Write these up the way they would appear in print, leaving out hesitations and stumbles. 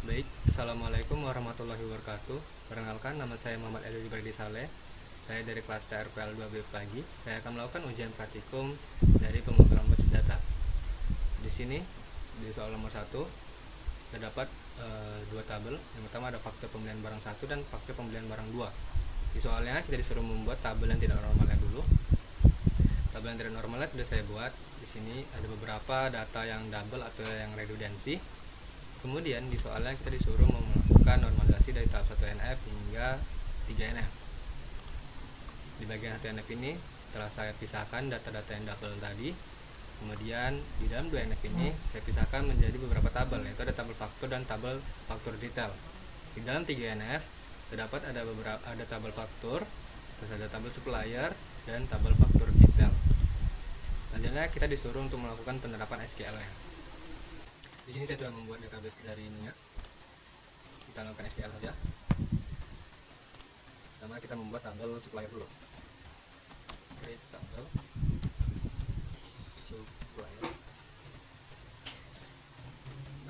Baik, Assalamualaikum warahmatullahi wabarakatuh. Perkenalkan, nama saya Muhammad Elwi Ibradi Saleh. Saya dari kelas TRPL 2B pagi. Saya akan melakukan ujian praktikum dari pemrograman basis data. Di sini, di soal nomor 1, terdapat dua tabel. Yang pertama ada faktor pembelian barang 1 dan faktor pembelian barang 2. Di soalnya kita disuruh membuat tabel yang tidak normalnya dulu. Tabel yang tidak normalnya sudah saya buat. Di sini ada beberapa data yang double atau yang redundansi. Kemudian di soalnya kita disuruh melakukan normalisasi dari tahap 1 NF hingga 3 NF. Di bagian 1 NF ini telah saya pisahkan data-data yang double tadi. Kemudian di dalam 2 NF ini saya pisahkan menjadi beberapa tabel, yaitu ada tabel faktor dan tabel faktor detail. Di dalam 3 NF terdapat ada tabel faktor, terus ada tabel supplier dan tabel faktor detail. Selanjutnya kita disuruh untuk melakukan penerapan SQL-nya. Di sini saya telah membuat database dari ininya. Kita lakukan SQL saja. Pertama kita membuat tabel supplier dulu. Create tabel supplier.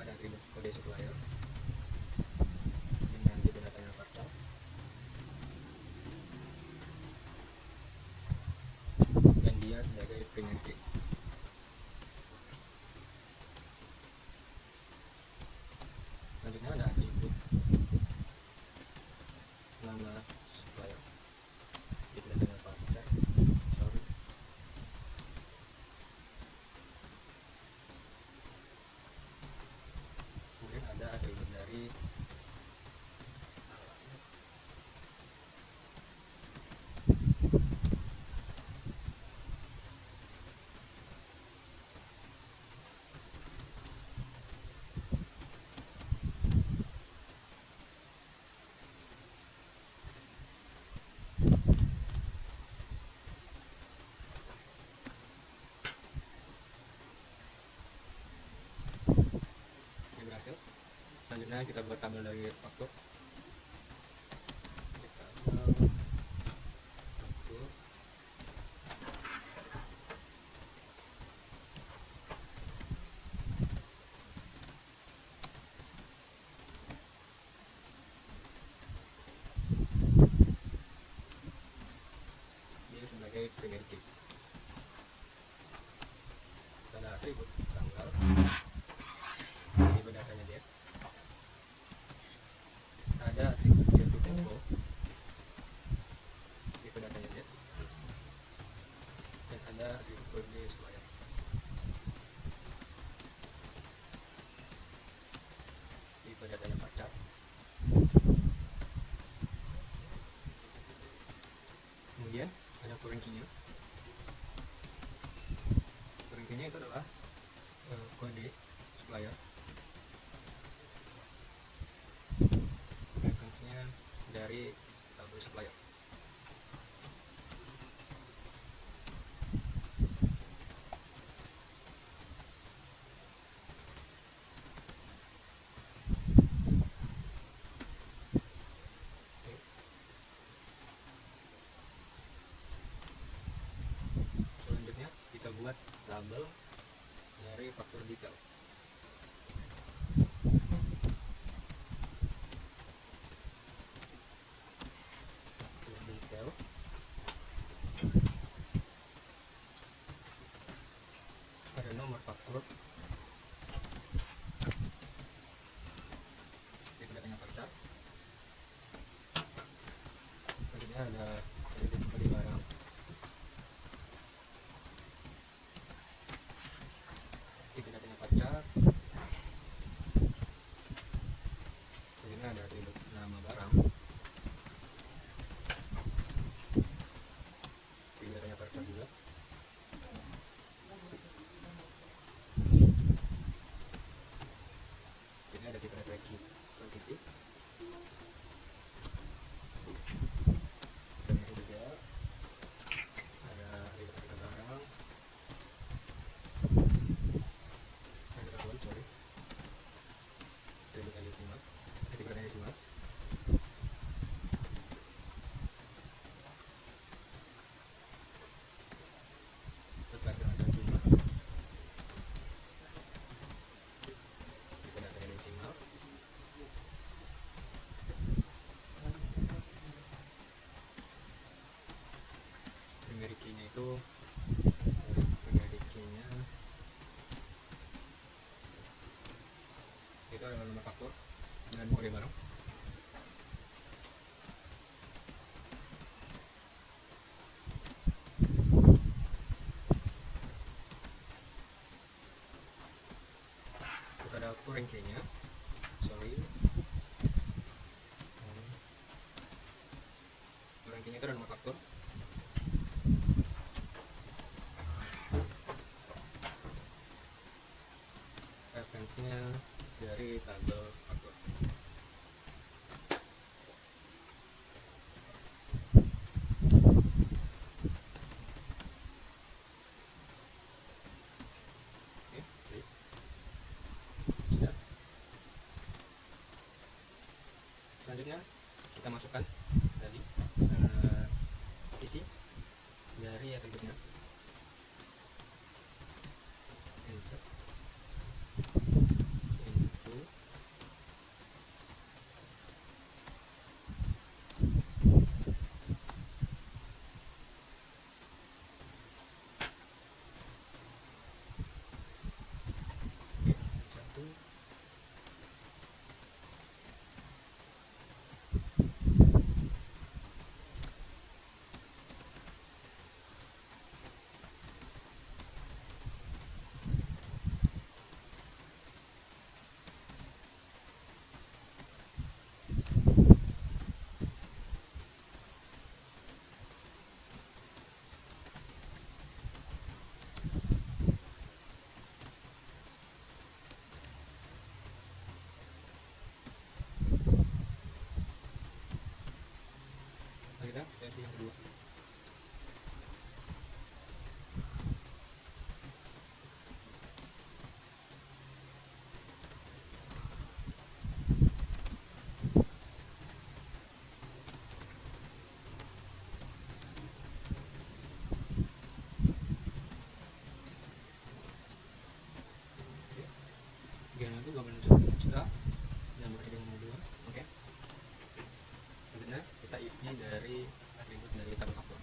Ada atribut kode supplier. Ini nanti datanya varchar. Dan dia sebagai primary key. Selanjutnya ada atribut nama supplier. Itu datanya varchar. Sorry. Kemudian ada atribut dari ini berhasil. Selanjutnya kita buat tabel dari faktor. Tabel faktor. Dia sebagai primary key. Ada atribut tanggal. Ini datanya dia. Ada atribut yaitu tempo. Ini datanya dia. Dan ada atribut kode supplier. Ini datanya varchar. Kemudian ada foreign key-nya. Foreign key-nya itu adalah kode supplier. Reference-nya dari tabel supplier. Selanjutnya kita buat tabel dari faktor detail. Faktor detail. Ada nomor faktor. Ini datanya varchar. Selanjutnya ada atribut kode barang. Ini datanya varchar. Selanjutnya ada atribut nama barang. Ini datanya varchar juga. Ini ada tipe referensi quantity. Dan yang ketiga ada atribut harga barang. Ada satuan, sorry. Atribut desimal. Atribut desimal. Terakhir ada jumlah. Tipe datanya desimal. adalah nomor faktor dan mode barang. Terus ada rank nya, rankingnya itu ada nomor faktor. Referensinya dari tabel faktor. Oke, baik. Sudah. Selanjutnya kita masukkan tadi isi dari atributnya. Insert into satu. Kita isi yang kedua. Bagian itu 2 juta dan berhasil nomor 2. Oke. Selanjutnya kita isi dari atribut dari tabel faktor.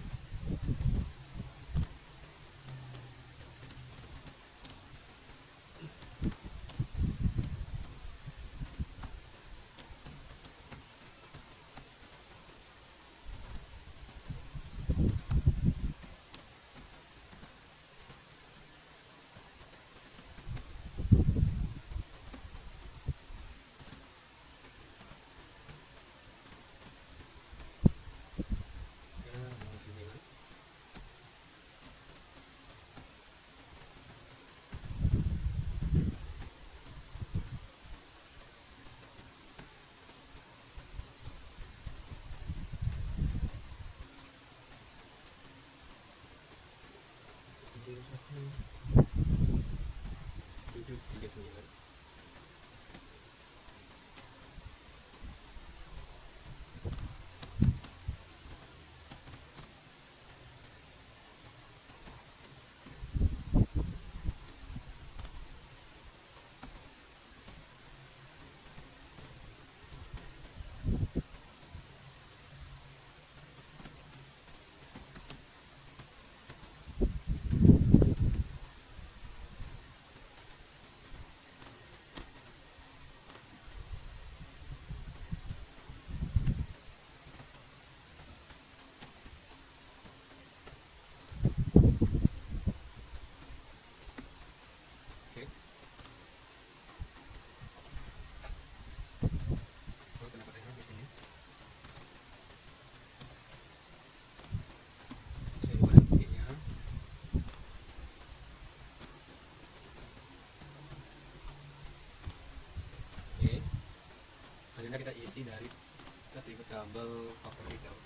Tujuh tiga sembilan. Oke. Kalau pendapat saya di sini. Saya buat buktinya. Oke. Selanjutnya kita isi dari atribut tabel faktor detail.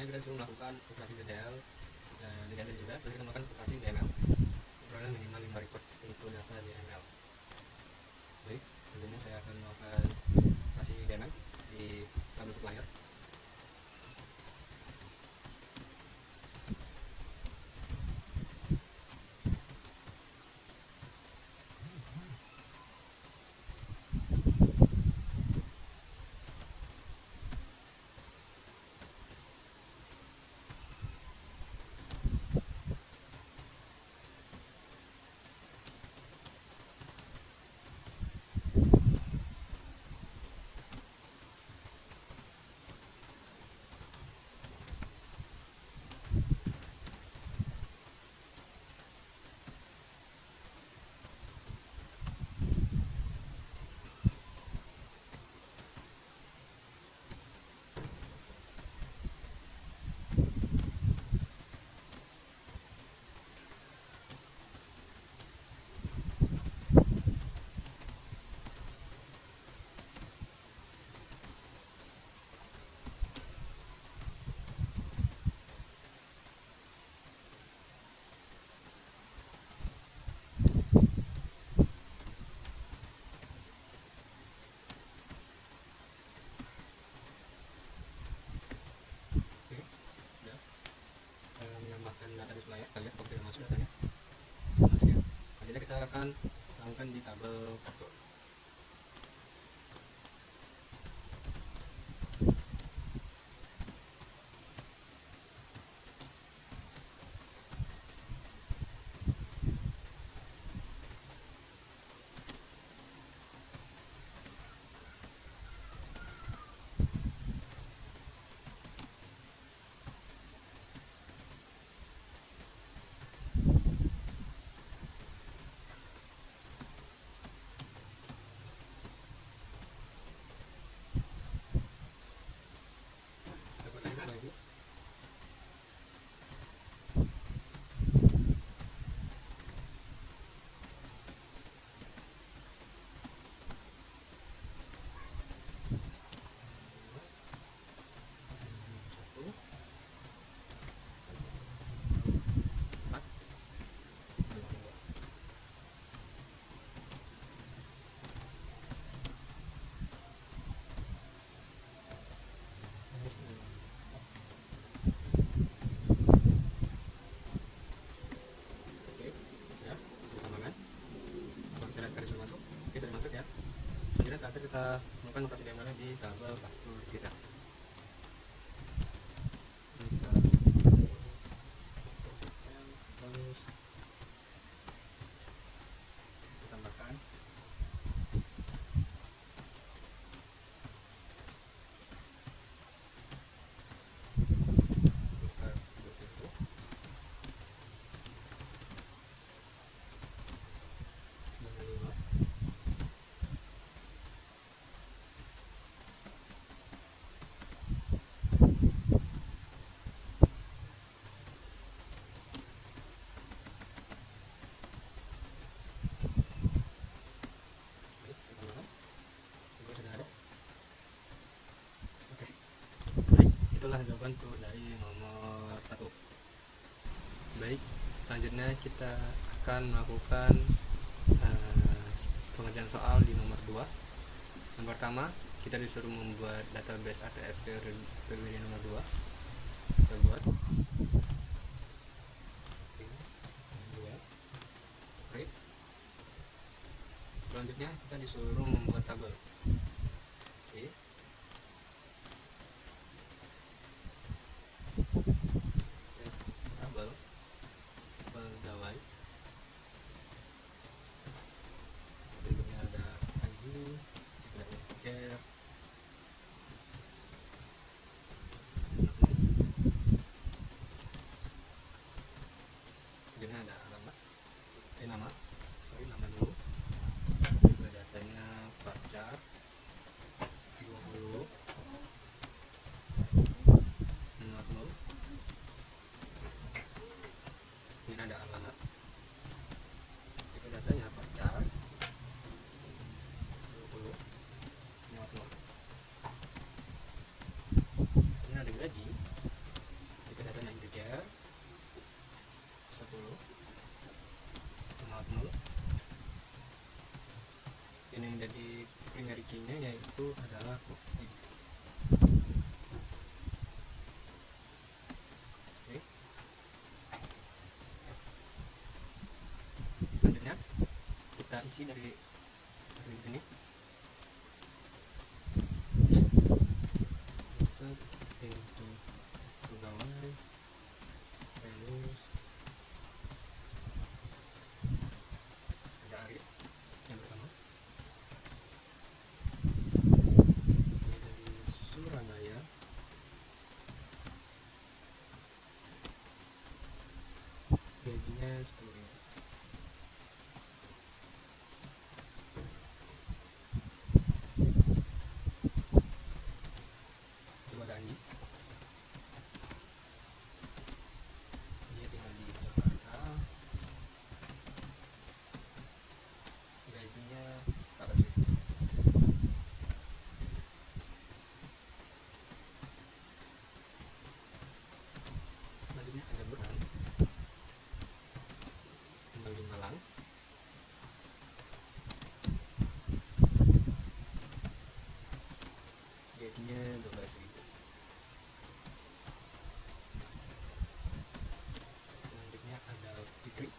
selanjutnya kita disuruh melakukan operasi DTL di DTL juga, terus kita melakukan operasi DML, ukurannya minimal 5 record untuk data DML. Baik, selanjutnya saya akan melakukan operasi DML di tabel supplier. Menambahkan data di supplier, kita lihat kalau sudah masuk datanya, masuk ya. Selanjutnya kita akan lakukan di tabel faktur. Terakhir kita melakukan operasi DML di tabel faktur kita. Terus kita tambahkan bekas itu. Itulah jawaban untuk dari nomor 1. Baik, selanjutnya kita akan melakukan pengerjaan soal di nomor 2. Yang pertama, kita disuruh membuat database ATS PWD nomor 2. Kita buat. Selanjutnya kita disuruh membuat tabel. Oke. Tabel pegawai. Berikutnya ada ID, ada manajer, kemudian ada alamat, nama dulu. Datanya varchar isi dari ini. Insert into pegawai terus ada Arif yang pertama, dia dari Surabaya, gajinya 10.000. Coba ada Andi, dia tinggal di Jakarta, gajinya 400.000. Selanjutnya ada Burhan, tinggal di Malang, gajinya 12.000. Selanjutnya ada Fikri,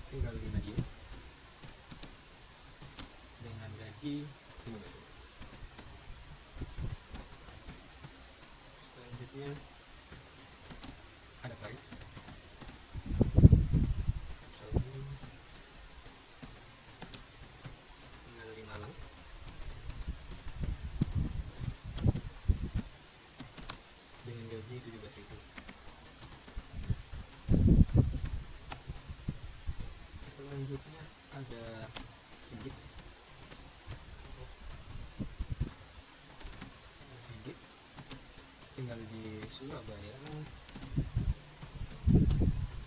tinggal di Madiun dengan gaji 15.000. Selanjutnya ada Faris, Saudi, tinggal di Malang, dengan gaji 17.000. Selanjutnya ada Sigit, tinggal di Surabaya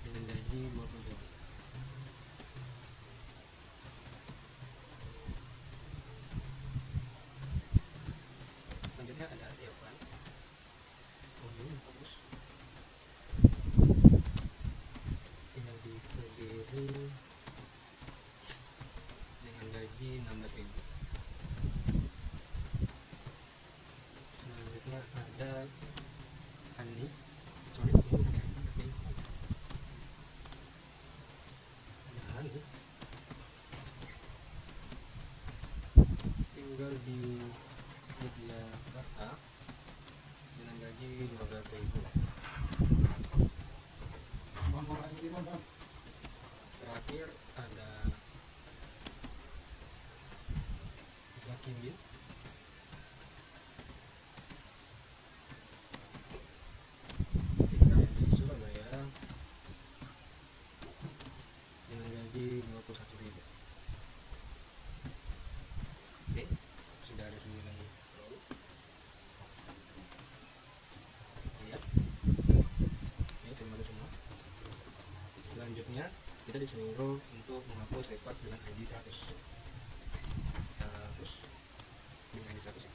dengan gaji 20.000. Selanjutnya ada Irfan, fokus, tinggal di Kediri dengan gaji 16.000. Selanjutnya ada Hani, sorry ini bukan Irfan tapi ada Hani, tinggal di Yogyakarta dengan gaji 12.000. Terakhir ada Zakindin, tinggal di Surabaya dengan gaji 21.000. Oke, sudah ada 9 row. Lihat, ini sudah ada semua. Selanjutnya kita disuruh untuk menghapus record dengan ID 100. Kita hapus dengan ID 100 ya.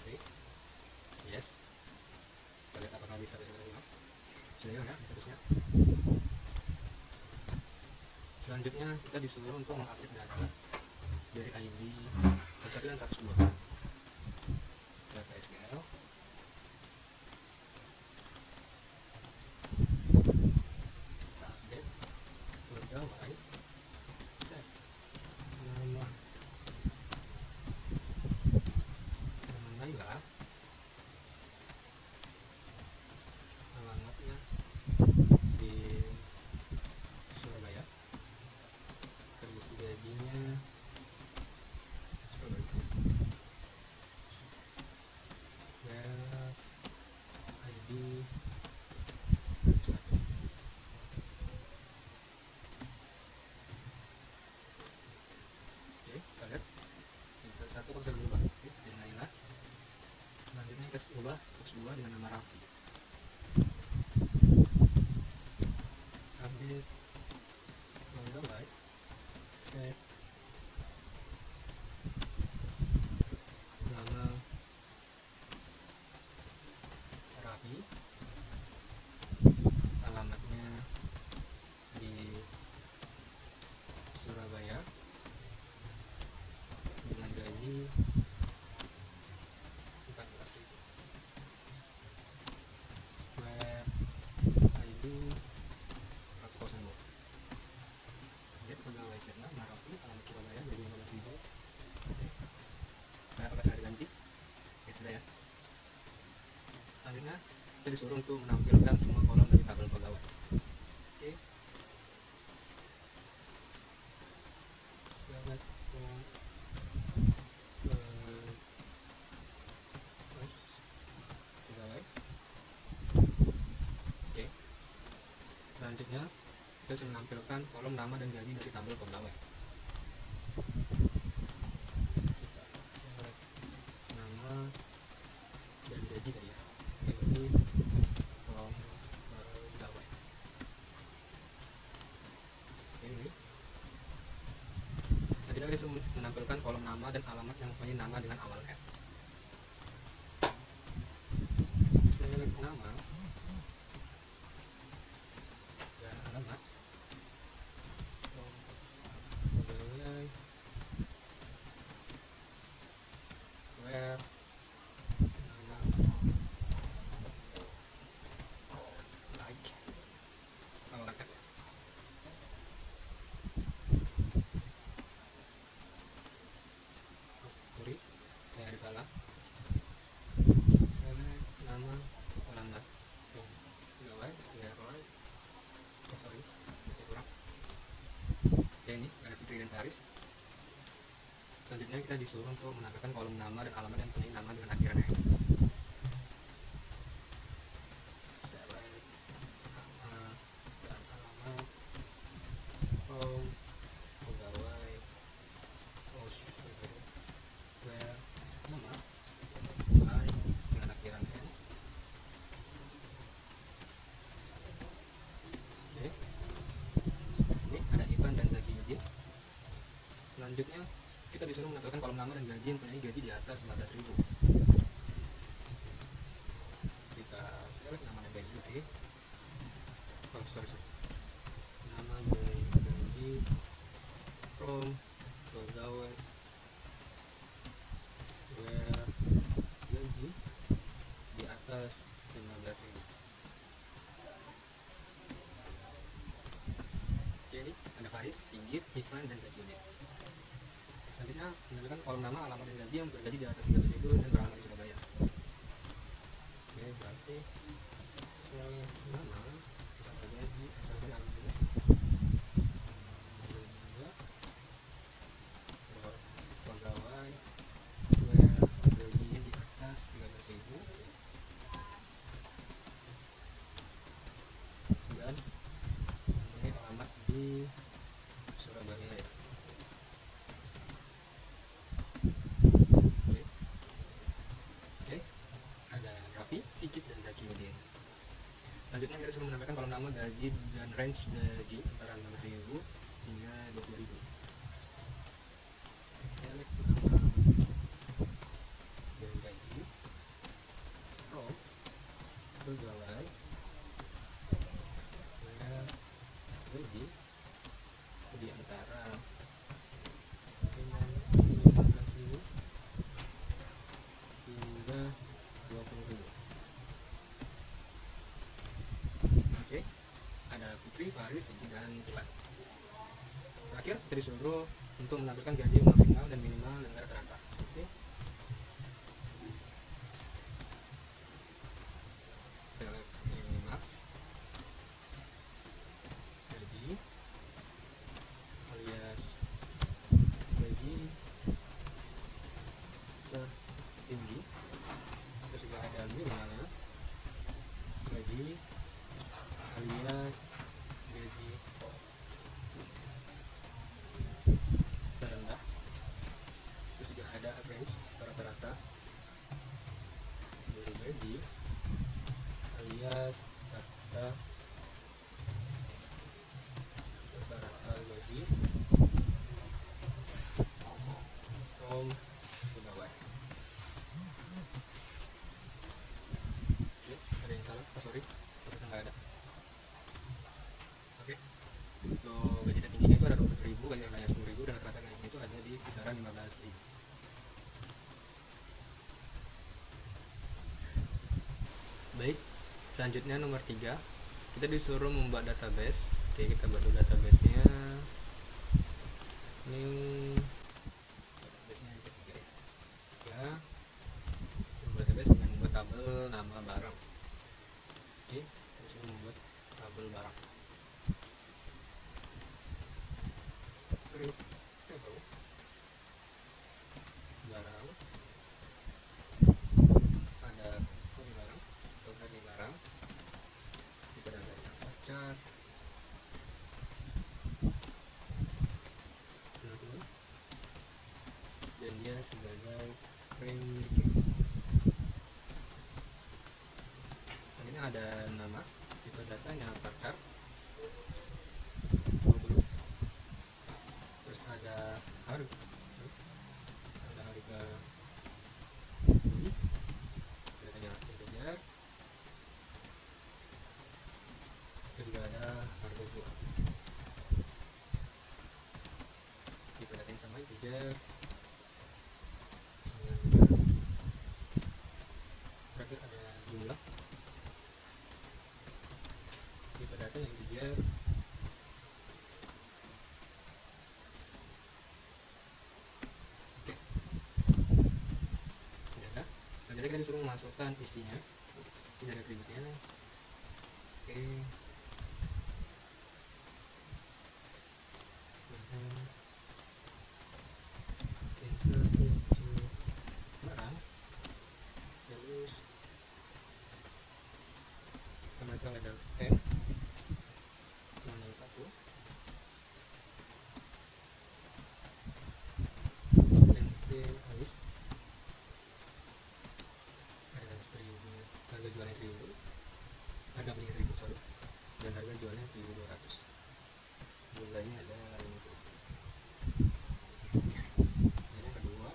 Oke, yes. Kita lihat apakah ID 100 sudah hilang. Sudah hilang ya ID 100-nya. Selanjutnya kita disuruh untuk mengupdate data dari ID 101 dan 102. Kita ke SQL, kita update pegawai, set nama Naila, alamatnya di Surabaya, terus gajinya Surabaya, ID 1. Oke, kita lihat ini satu bisa berubah. Oke, jadi Naila. Selanjutnya kita ubah 102 dengan nama Raffi. Update pegawai, set nama Raffi, alamatnya di kita disuruh untuk menampilkan semua kolom dari tabel pegawai. Oke. Select pegawai. Oke. Selanjutnya kita bisa menampilkan kolom nama dan gaji dari tabel pegawai. Select nama dan gaji tadi ya. Ini kolom pegawai. Ini. Selanjutnya kita bisa menampilkan kolom nama dan alamat yang mempunyai nama dengan awal F. Select nama dan alamat. Pegawai. Where nama like awal F. Sorry, saya ada salah. Select nama alamat pegawai. Sorry, saya kurang. Oke, ini ada Fitri dan Faris. Selanjutnya kita disuruh untuk menampilkan kolom nama dan alamat yang mempunyai nama dengan akhiran N. Select nama dan alamat kolom pegawai. Where nama like dengan akhiran N. Oke. Ini ada Ivan dan Zaki Yudin. Selanjutnya kita disuruh menampilkan kolom nama dan gaji yang mempunyai gaji di atas 15.000. Kita select nama dan gaji. Oke. Sorry. Nama dan gaji from pegawai where gaji di atas 15.000. Oke, ini ada Faris, Sigit, Ivan, dan Zaki. Selanjutnya menampilkan kolom nama, alamat, dan gaji yang bergaji di atas 13.000 dan beralamat di Surabaya. Oke, berarti select nama dan gaji sorry alamat dulu. Pegawai where gajinya di atas 13.000 dan ini alamat di Surabaya. Oke, ada Raffi, Sigit, dan Zaki Udin. Selanjutnya kita sudah menambahkan kolom nama, gaji, dan range gaji antara 15.000 hingga 20.000. Select nama dan gaji from pegawai where gaji di antara 15.000 hingga 20.000. Oke, ada Putri, Faris, Sigit, dan Ivan. Terakhir kita disuruh untuk menampilkan gaji maksimal dan minimal dan rata-rata. Oke. Select max gaji alias gaji tertinggi. Terus juga ada minimal gaji alias gaji terendah. Terus juga ada average rata-rata gaji alias rata-rata gaji from pegawai. Oke, ada yang salah? Sorry, ternyata nggak ada. Oke, untuk gaji tertingginya itu ada 20.000, gaji rendahnya 10.000, dan rata-rata gajinya itu ada di kisaran 15.000. Baik, selanjutnya nomor 3, kita disuruh membuat database. Oke, kita buat dulu database-nya. New database-nya yang ketiga ya. Membuat database dengan membuat tabel nama barang. di sini membuat tabel barang. Create table barang, ada kode barang atau kode barang, kita datanya voucher, dan dia sebagai frame key. Ini ada nama, tipe datanya voucher 20, terus ada harga ini datanya integer, dan juga ada harga jual. Tipe datanya sama integer, terakhir ada jumlah, tipe data yang integer, oke, sudah. Selanjutnya kita disuruh memasukkan isinya, ini ada atributnya, oke. Insert into barang, terus kita ada M 001, pensil alis, harga 1000, harga jualnya 1000, harga belinya 1000, sorry, dan harga jualnya 1200, jumlahnya ada 50. Yang kedua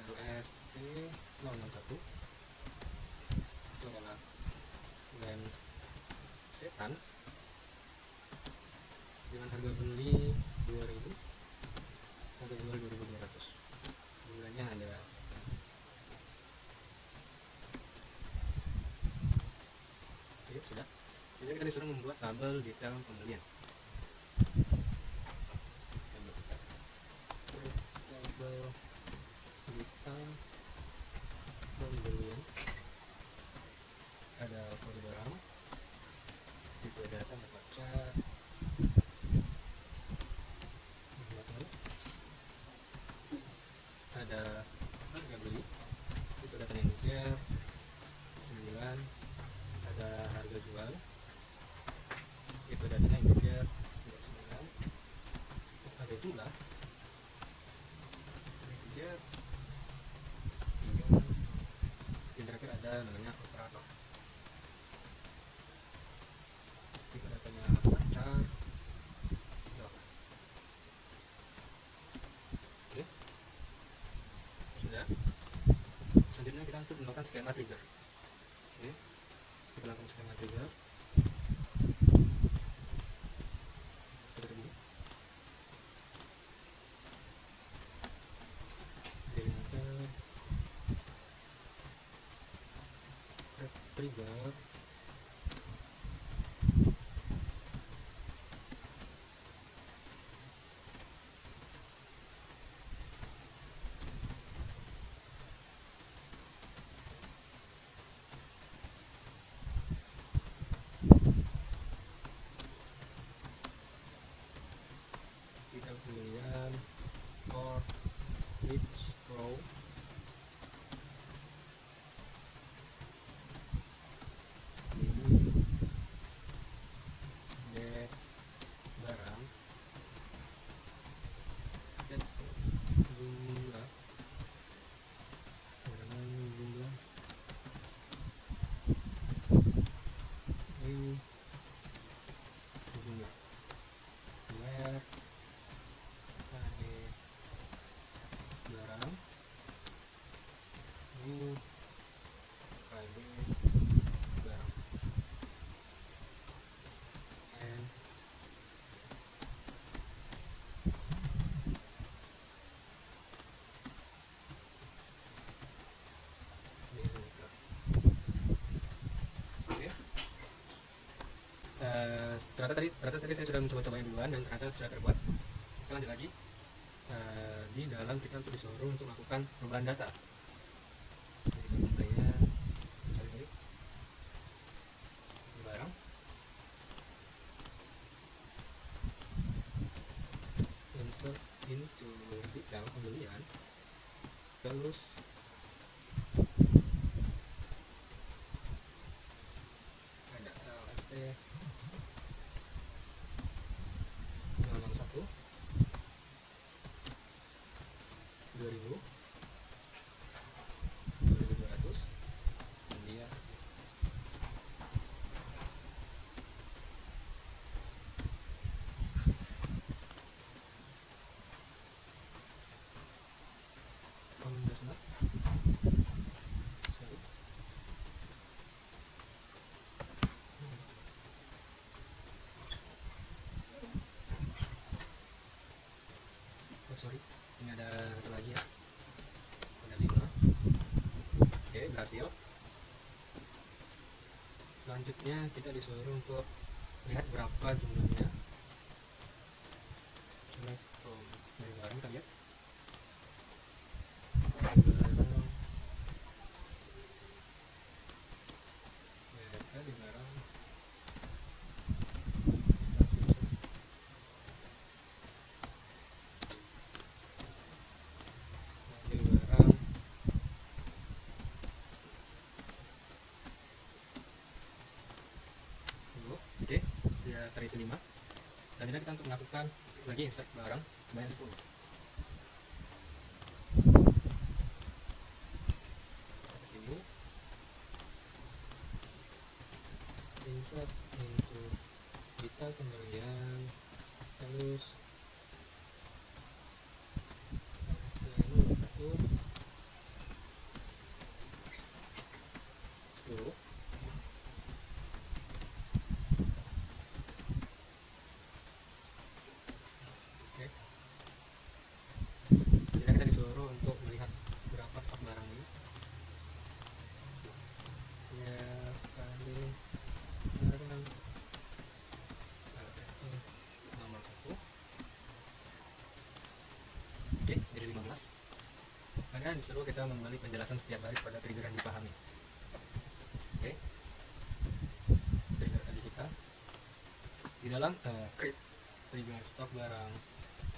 LST 001 itu adalah lem setan dengan harga beli 2000, harga jual 2200, jumlahnya ada. Oke, sudah. Jadi kita disuruh membuat tabel detail pembelian. Tabel detail pembelian, ada kode barang, tipe data membaca, ada harga beli, tipe data integer 9, ada harga jual, tipe datanya integer 9, terus ada jumlah integer 3, dan terakhir ada namanya operator. Tipe datanya voucher 8. Oke, sudah. Selanjutnya kita untuk melakukan skema trigger. Oke, kita lakukan skema trigger. Trigger kita kemudian for each row get barang set jumlah dengan jumlah ini jumlah where kade barang ini kade barang and deliver. Oke. Ternyata tadi saya sudah mencoba-cobain duluan dan ternyata sudah terbuat. Kita lanjut lagi. Di dalam kita untuk disuruh untuk melakukan perubahan data. Jadi kita mulainya cari terus ada LST 061 2000 2200 dia Komdasna. Sorry, ini ada satu lagi ya, ada 5. Oke, berhasil. Selanjutnya kita disuruh untuk lihat berapa jumlahnya. Select from dari barang, kita lihat barang, di barang oke, sudah terisi 5. Selanjutnya kita untuk melakukan lagi insert barang sebanyak 10. Ke sini, insert into detail pembelian, terus LST 10. Oke. Jadi kita disuruh untuk melihat berapa stok barang ini. Ya, kali barang LST nomor 1. Oke, jadi 15. Kemudian disuruh kita membeli penjelasan setiap baris pada trigger yang dipahami. Oke, trigger tadi kita di dalam create trigger stok barang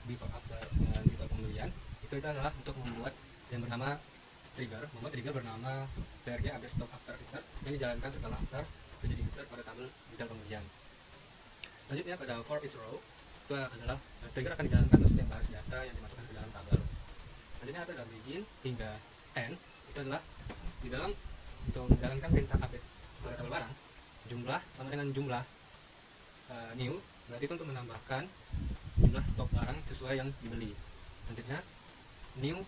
before after detail pembelian itu adalah untuk membuat yang bernama membuat trigger bernama PRG update stock after insert yang dijalankan setelah after menjadi insert pada tabel detail pembelian. Selanjutnya pada for each row itu adalah trigger akan dijalankan untuk setiap baris data yang dimasukkan ke dalam tabel. Selanjutnya ada dari begin hingga end itu adalah di dalam untuk menjalankan perintah update pada tabel barang jumlah sama dengan jumlah new, berarti itu untuk menambahkan jumlah stok barang sesuai yang dibeli. Selanjutnya new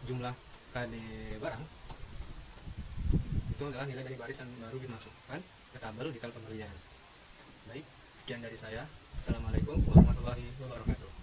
jumlah KD barang itu adalah nilai dari baris yang baru dimasukkan ke tabel detail pembelian. Baik, sekian dari saya. Assalamualaikum warahmatullahi wabarakatuh.